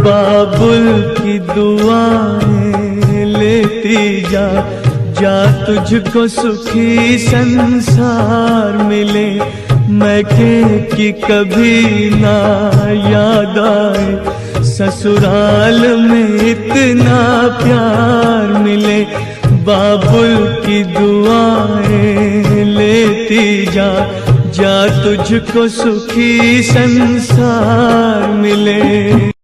बाबुल की दुआएं लेती जा, जा तुझको सुखी संसार मिले। मैके की कभी ना याद आए, ससुराल में इतना प्यार मिले। बाबुल की दुआएं लेती जा, जा तुझको सुखी संसार मिले।